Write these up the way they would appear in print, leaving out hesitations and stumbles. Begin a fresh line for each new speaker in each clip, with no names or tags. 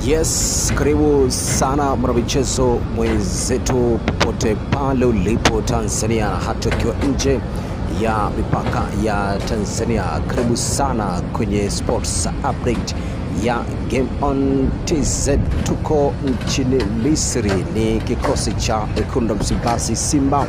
Yes, karibu sana mwanamichezo mwenzetu popote pale ulipo Tanzania, hata ukiwa nje ya mipaka ya Tanzania. Karibu sana kwenye sports update ya Game On TZ. Tuko nchini Misri, ni kikosi cha wekundu wa Msimbazi Simba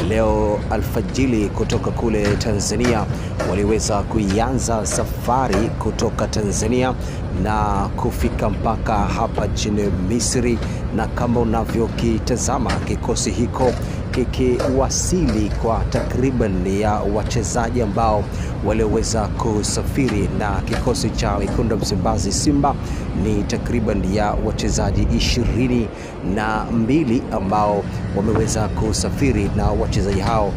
leo alfajili kutoka kule Tanzania waliweza kuianza safari kutoka Tanzania na kufika mpaka hapa nchini Misri, na kama unavyokitazama kikosi hiko kikiwasili kwa takriban ya wachezaji ambao waliweza kusafiri na kikosi cha wekundu wa Msimbazi Simba ni takriban ya wachezaji 22 ambao wameweza kusafiri na wachezaji hao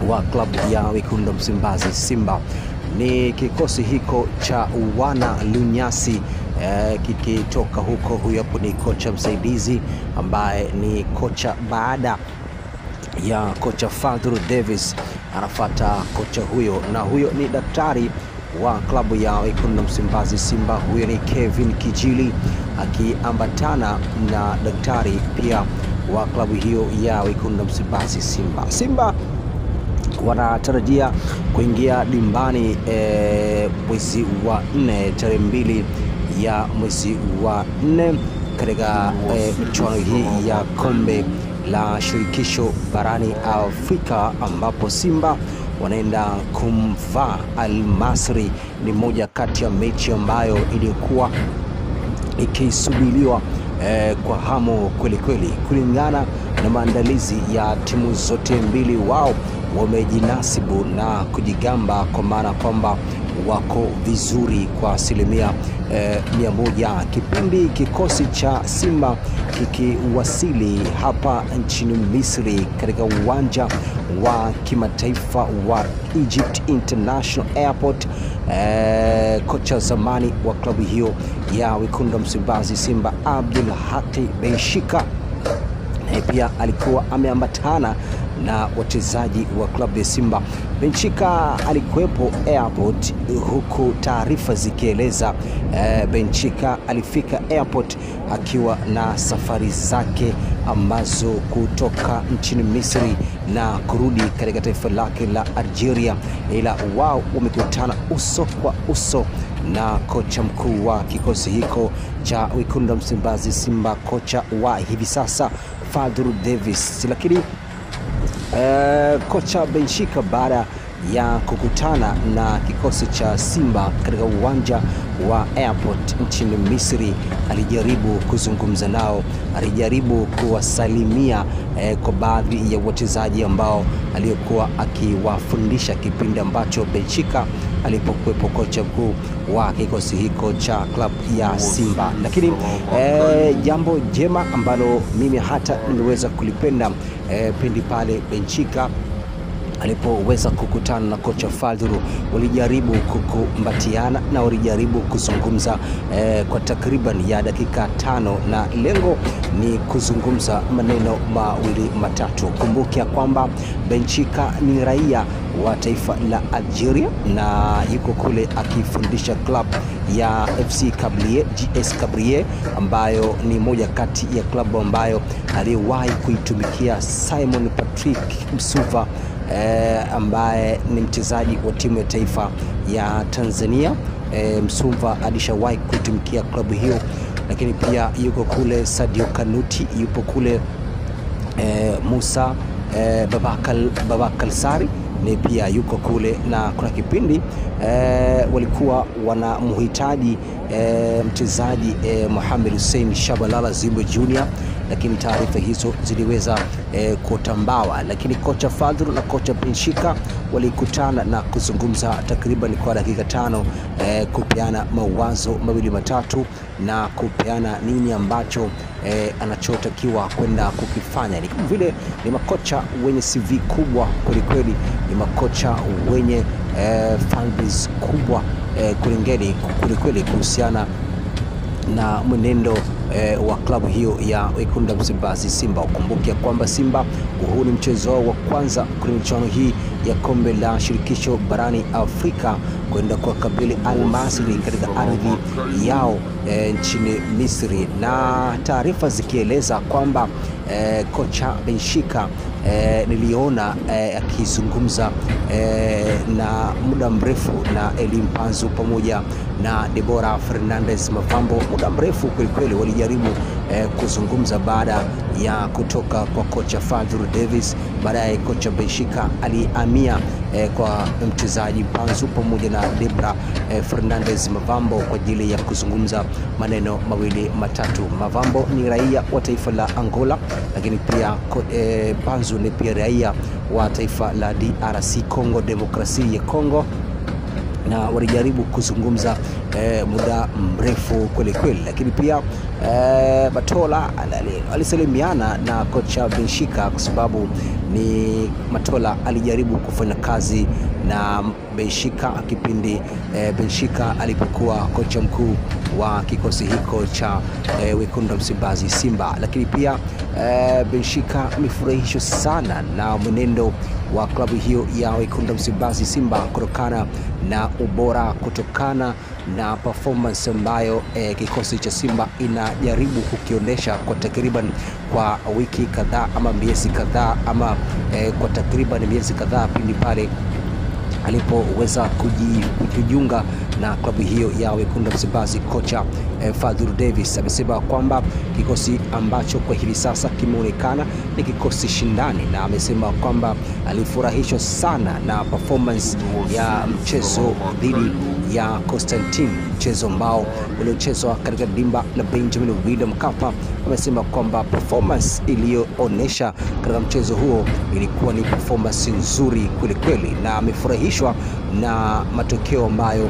wa klabu ya wekundu wa Msimbazi Simba. Ni kikosi hiko cha wana Lunyasi kikitoka huko. Huyo hapo ni kocha msaidizi ambaye ni kocha baada ya kocha Fadlu Davis, anafuata kocha huyo, na huyo ni daktari wa klabu ya wekundu wa Msimbazi Simba. Huyo ni Kevin Kijili akiambatana na daktari pia wa klabu hiyo ya wekundu wa Msimbazi Simba. Simba wanatarajia kuingia dimbani mwezi wa 4 tarehe 2 ya mwezi wa 4 katika michuano hii ya kombe la shirikisho barani Afrika, ambapo Simba wanaenda kumvaa Al-Masry. Ni moja kati ya mechi ambayo ilikuwa ikisubiriwa kwa hamu kweli kweli. Kulingana na maandalizi ya timu zote mbili, wao wamejinasibu na kujigamba kwa maana kwamba wako vizuri kwa asilimia 100. Kipindi kikosi cha Simba kikiwasili hapa nchini Misri katika uwanja wa kimataifa wa Egypt International Airport, kocha zamani wa klabu hiyo ya wekundu wa Msimbazi Simba Abdul Haki Benshika pia alikuwa ameambatana na wachezaji wa klabu ya Simba. Benchika alikuwepo airport, huku taarifa zikieleza Benchika alifika airport akiwa na safari zake ambazo kutoka nchini Misri na kurudi katika taifa lake la Algeria, ila wao wamekutana uso kwa uso na kocha mkuu wa kikosi hiko cha wekundu wa Msimbazi Simba, kocha wa hivi sasa Fadlu Davis. Lakini kocha Benshika baada ya kukutana na kikosi cha Simba katika uwanja wa airport nchini Misri, alijaribu kuzungumza nao, alijaribu kuwasalimia kwa baadhi ya wachezaji ambao alikuwa akiwafundisha kipindi ambacho Benshika alipokuwepo kocha mkuu wa kikosi hiko cha klabu ya Simba. Lakini jambo jema ambalo mimi hata nimeweza kulipenda pindi pale Benshika alipoweza kukutana na kocha Fadlu, walijaribu kukumbatiana na walijaribu kuzungumza kwa takriban ya dakika 5, na lengo ni kuzungumza maneno mawili matatu. Kumbukia kwamba Benshika ni raia wa taifa la Algeria na yuko kule akifundisha club ya FC Kabylie, GS Kabylie, ambayo ni moja kati ya klabu ambayo aliwahi kuitumikia Simon Patrick Msuva ambaye ni mchezaji wa timu ya taifa ya Tanzania. Msuva alishawahi kuitumikia klabu hiyo, lakini pia yuko kule Sadio Kanuti, yupo kule Musa Babakal Sari ni pia yuko kule, na kuna kipindi walikuwa wanamhitaji mchezaji Mohamed Hussein Shabalala Zimbo Junior, lakini taarifa hizo ziliweza kutambawa. Lakini kocha Fadlu na kocha Benshika walikutana na kuzungumza takriban kwa dakika 5, kupeana mawazo mawili matatu na kupeana nini ambacho anachotakiwa kwenda kukifanya. Ni kama vile ni makocha wenye CV kubwa kwelikweli, ni makocha wenye fanbase kubwa kwelikweli kuhusiana na mwenendo wa klabu hiyo ya wekundu wa Msimbazi Simba. Ukumbuke kwamba Simba huu ni mchezo wao wa kwanza kwenye michuano hii ya kombe la shirikisho barani Afrika kwenda kwa kabili Al Masry katika ardhi yao nchini Misri, na taarifa zikieleza kwamba kocha Benshika niliona akizungumza na muda mrefu na Elie Mpanzu pamoja na Deborah Fernandez Mavambo. Muda mrefu kweli walijaribu kuzungumza baada ya kutoka kwa kocha Fadlu Davis. Baadaye kocha Benshika alihamia kwa mchezaji Mpanzu pamoja na Deborah Fernandez Mavambo kwa ajili ya kuzungumza maneno mawili matatu. Mavambo ni raia wa taifa la Angola, lakini pia Mpanzu ni pia raia wa taifa la DRC Congo, Demokrasia ya Kongo, na walijaribu kuzungumza muda mrefu kweli, lakini pia Matola alisalimiana na kocha Benshika kwa sababu ni Matola alijaribu kufanya kazi na Benshika kipindi Benshika alipokuwa kocha mkuu wa kikosi hiko cha Wekundu wa Msimbazi Simba. Lakini pia Benshika amefurahishwa sana na mwenendo wa klabu hiyo ya Wekundu wa Msimbazi Simba kutokana na ubora, kutokana na performance ambayo kikosi cha Simba inajaribu kukionyesha kwa takriban kwa wiki kadhaa ama miezi kadhaa ama kwa takriban miezi kadhaa pindi pale alipoweza kujiunga na klabu hiyo ya Wekundu wa Msimbazi. Kocha Fadlu Davis amesema kwamba kikosi ambacho kwa hivi sasa kimeonekana ni kikosi shindani, na amesema kwamba alifurahishwa sana na performance ya mchezo dhidi ya Constantine, mchezo ambao uliochezwa katika dimba la Benjamin William Mkapa. Amesema kwamba performance iliyoonyesha katika mchezo huo ilikuwa ni performance nzuri kweli, na amefurahishwa na matokeo ambayo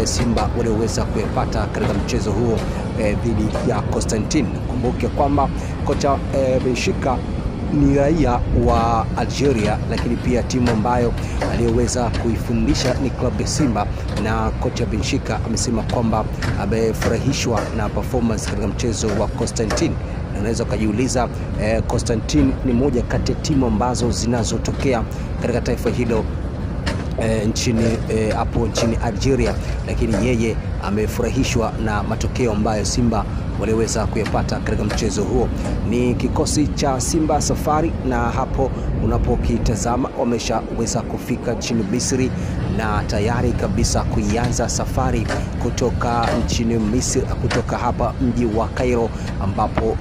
Simba waliweza kuyapata katika mchezo huo dhidi ya Constantine. Kumbuke kwamba kocha Benshika ni raia wa Algeria, lakini pia timu ambayo aliyoweza kuifundisha ni klabu ya Simba, na kocha Benshika amesema kwamba amefurahishwa na performance katika mchezo wa Constantine. Unaweza kujiuliza Constantine ni moja kati ya timu ambazo zinazotokea katika taifa hilo nchini Algeria, lakini yeye amefurahishwa na matokeo ambayo Simba waliweza kuyapata katika mchezo huo. Ni kikosi cha Simba Safari, na hapo unapokitazama wameshaweza kufika nchini Misri na tayari kabisa kuianza safari kutoka nchini Misri, kutoka hapa mji wa Cairo ambapo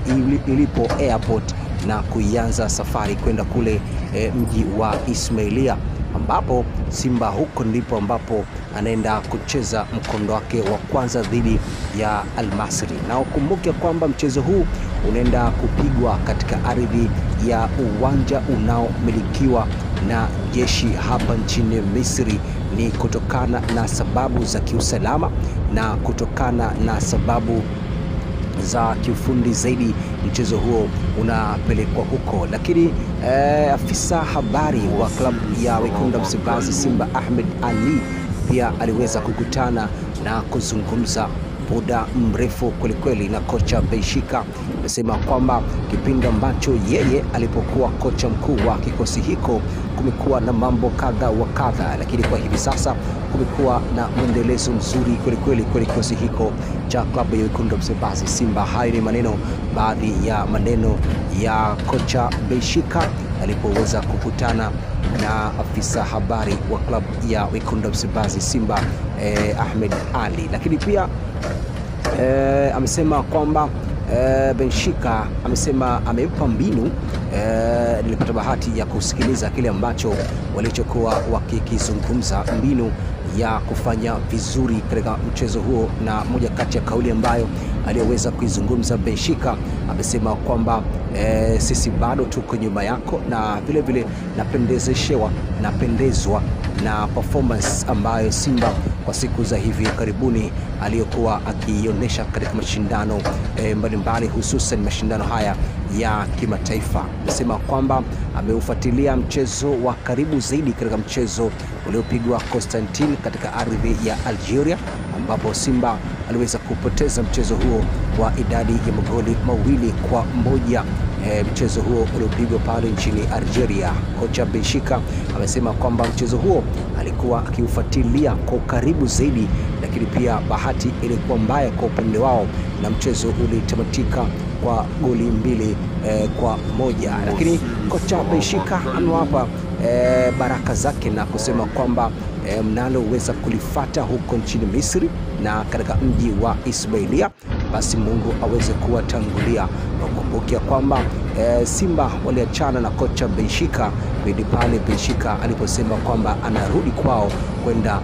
ilipo airport, na kuianza safari kwenda kule mji wa Ismailia, ambapo Simba huko ndipo ambapo anaenda kucheza mkondo wake wa kwanza dhidi ya Al Masry. Na ukumbuke kwamba mchezo huu unaenda kupigwa katika ardhi ya uwanja unaomilikiwa na jeshi hapa nchini Misri. Ni kutokana na sababu za kiusalama na kutokana na sababu za kiufundi zaidi, mchezo huo unapelekwa huko. Lakini afisa habari wa klabu ya Wekundu wa Msimbazi Simba Ahmed Ali pia aliweza kukutana na kuzungumza muda mrefu kweli na kocha Benshika. Amesema kwamba kipindi ambacho yeye alipokuwa kocha mkuu wa kikosi hiko kumekuwa na mambo kadha wa kadha, lakini kwa hivi sasa kumekuwa na mwendelezo mzuri kweli kwa kikosi hiko cha klabu ya Wekundu wa Msimbazi Simba. Hayo ni baadhi ya maneno ya kocha Benshika alipoweza kukutana na afisa habari wa klabu ya Wekundu wa Msimbazi Simba Ahmed Ali. Lakini pia amesema kwamba Benshika amesema amempa mbinu. Nilipata bahati ya kusikiliza kile ambacho walichokuwa wakikizungumza, mbinu ya kufanya vizuri katika mchezo huo, na moja kati ya kauli ambayo aliyoweza kuizungumza Benshika amesema kwamba sisi bado tuko nyuma yako, na vile napendezwa na performance ambayo Simba kwa siku za hivi karibuni aliyokuwa akionyesha katika mashindano mbalimbali, hususan mashindano haya ya kimataifa. Amesema kwamba ameufuatilia mchezo wa karibu zaidi katika mchezo uliopigwa Constantine katika ardhi ya Algeria, ambapo Simba aliweza kupoteza mchezo huo kwa idadi ya magoli 2-1. Mchezo huo uliopigwa pale nchini Algeria. Kocha Benshika amesema kwamba mchezo huo alikuwa akiufuatilia kwa karibu zaidi, lakini pia bahati ilikuwa mbaya kwa upande wao na mchezo ulitamatika kwa goli 2-1. Lakini kocha Benshika amewapa baraka zake na kusema kwamba mnaloweza kulifata huko nchini Misri na katika mji wa Ismailia, basi Mungu aweze kuwatangulia. Nakumbukia kwamba Simba waliachana na kocha Benshika pale Benshika aliposema kwamba anarudi kwao kwenda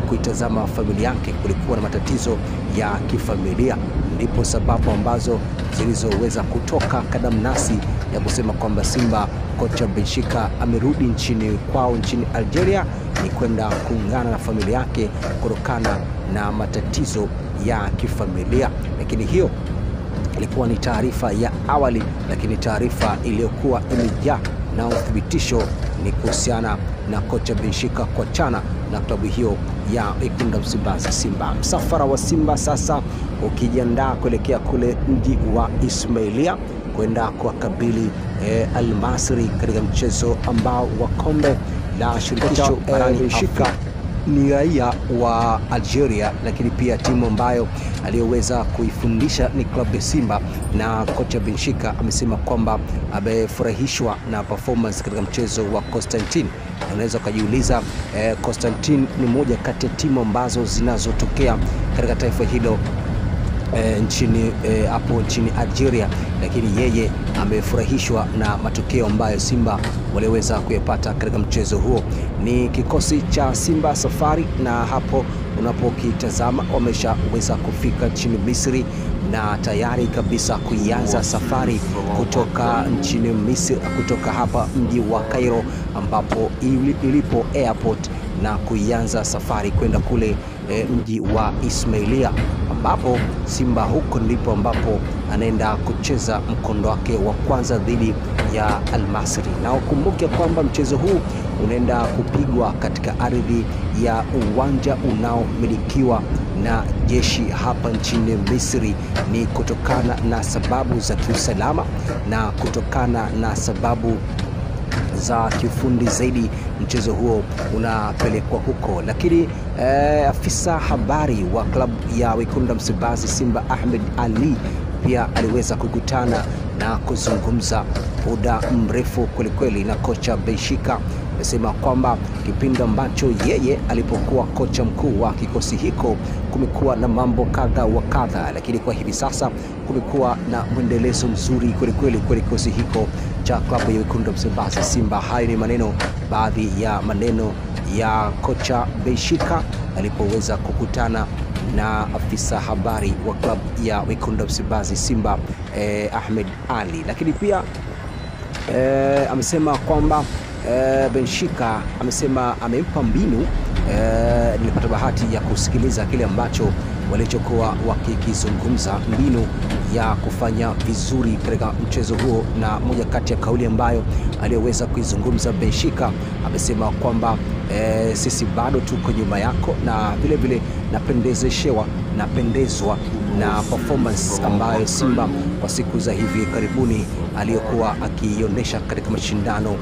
kuitazama familia yake. Kulikuwa na matatizo ya kifamilia, ndipo sababu ambazo zilizoweza kutoka kadamnasi ya kusema kwamba Simba kocha Benshika amerudi nchini kwao nchini Algeria ni kwenda kuungana na familia yake kutokana na matatizo ya kifamilia. Lakini hiyo ilikuwa ni taarifa ya awali, lakini taarifa iliyokuwa imejaa na uthibitisho ni kuhusiana na kocha Benshika kuachana na klabu hiyo ya Wekundu wa Msimbazi Simba. Msafara wa Simba sasa ukijiandaa kuelekea kule mji wa Ismailia kwenda kuwakabili Al-Masry katika mchezo ambao wa kombe la shirikisho barani Afrika. Ni raia wa Algeria, lakini pia timu ambayo aliyoweza kuifundisha ni klabu ya Simba, na kocha Benshika amesema kwamba amefurahishwa na performance katika mchezo wa Constantine. Unaweza kujiuliza, Constantine ni moja kati ya timu ambazo zinazotokea katika taifa hilo nchini hapo nchini Algeria, lakini yeye amefurahishwa na matokeo ambayo Simba waliweza kuyapata katika mchezo huo. Ni kikosi cha Simba Safari, na hapo unapokitazama wameshaweza kufika nchini Misri na tayari kabisa kuianza safari kutoka nchini Misri, kutoka hapa mji wa Cairo ambapo ilipo airport, na kuianza safari kwenda kule mji wa Ismailia, ambapo Simba huko ndipo ambapo anaenda kucheza mkondo wake wa kwanza dhidi ya Al-Masry. Na ukumbuke kwamba mchezo huu unaenda kupigwa katika ardhi ya uwanja unaomilikiwa na jeshi hapa nchini Misri. Ni kutokana na sababu za kiusalama na kutokana na sababu za kiufundi zaidi, mchezo huo unapelekwa huko. Lakini afisa habari wa klabu ya Wekundu wa Msimbazi Simba Ahmed Ali pia aliweza kukutana na kuzungumza muda mrefu kwelikweli na kocha Benshika. Amesema kwamba kipindi ambacho yeye alipokuwa kocha mkuu wa kikosi hiko kumekuwa na mambo kadha wa kadha, lakini kwa hivi sasa kumekuwa na mwendelezo mzuri kwelikweli kwa kikosi hiko cha klabu ya Wekundu wa Msimbazi Simba. Hayo ni baadhi ya maneno ya kocha Benshika alipoweza kukutana na afisa habari wa klabu ya Wekundu wa Msimbazi Simba Ahmed Ali. Lakini pia amesema kwamba Benshika amesema amempa mbinu. Nilipata bahati ya kusikiliza kile ambacho walichokuwa wakikizungumza, mbinu ya kufanya vizuri katika mchezo huo, na moja kati ya kauli ambayo aliyoweza kuizungumza Benshika amesema kwamba sisi bado tuko nyuma yako, na vile vile napendezwa na performance ambayo Simba kwa siku za hivi karibuni aliyokuwa akionyesha katika mashindano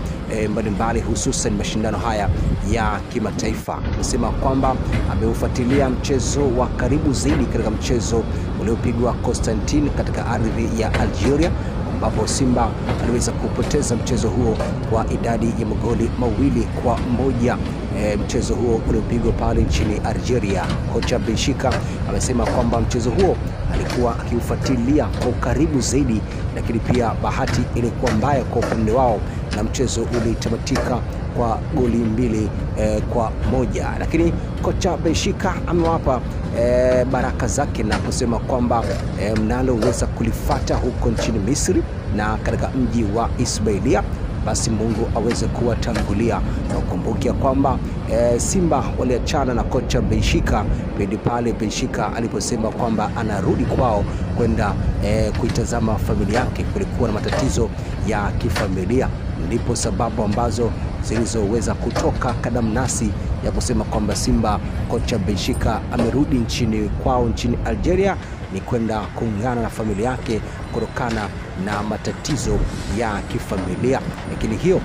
mbalimbali, hususan mashindano haya ya kimataifa. Amesema kwamba ameufuatilia mchezo wa karibu zaidi katika mchezo uliopigwa Constantine katika ardhi ya Algeria, ambapo Simba aliweza kupoteza mchezo huo kwa idadi ya magoli 2-1. Mchezo huo uliopigwa pale nchini Algeria. Kocha Benshika amesema kwamba mchezo huo alikuwa akiufuatilia kwa karibu zaidi, lakini pia bahati ilikuwa mbaya kwa upande wao na mchezo ulitamatika kwa goli 2-1. Lakini kocha Benshika amewapa baraka zake na kusema kwamba mnaloweza kulifata huko nchini Misri na katika mji wa Ismailia, basi Mungu aweze kuwatangulia. Na ukumbuke kwamba Simba waliachana na kocha Benshika pindi pale Benshika aliposema kwamba anarudi kwao kwenda kuitazama familia yake. Kulikuwa na matatizo ya kifamilia, ndipo sababu ambazo zilizoweza kutoka kadamnasi ya kusema kwamba Simba kocha Benshika amerudi nchini kwao nchini Algeria ni kwenda kuungana na familia yake kutokana na matatizo ya kifamilia. Lakini hiyo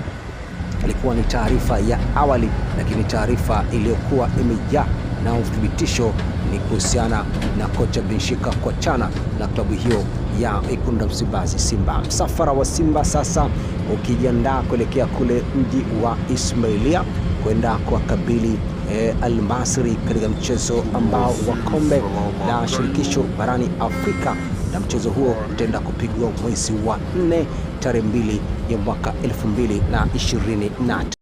ilikuwa ni taarifa ya awali, lakini taarifa iliyokuwa imejaa na uthibitisho ni kuhusiana na kocha Benshika kuachana na klabu hiyo ya Wekundu wa Msimbazi Simba. Msafara wa Simba sasa ukijiandaa kuelekea kule mji wa Ismailia kwenda kuwakabili Al Masry katika mchezo ambao wa kombe la shirikisho barani Afrika, na mchezo huo utaenda kupigwa mwezi wa 4 tarehe 2 ya mwaka 2023.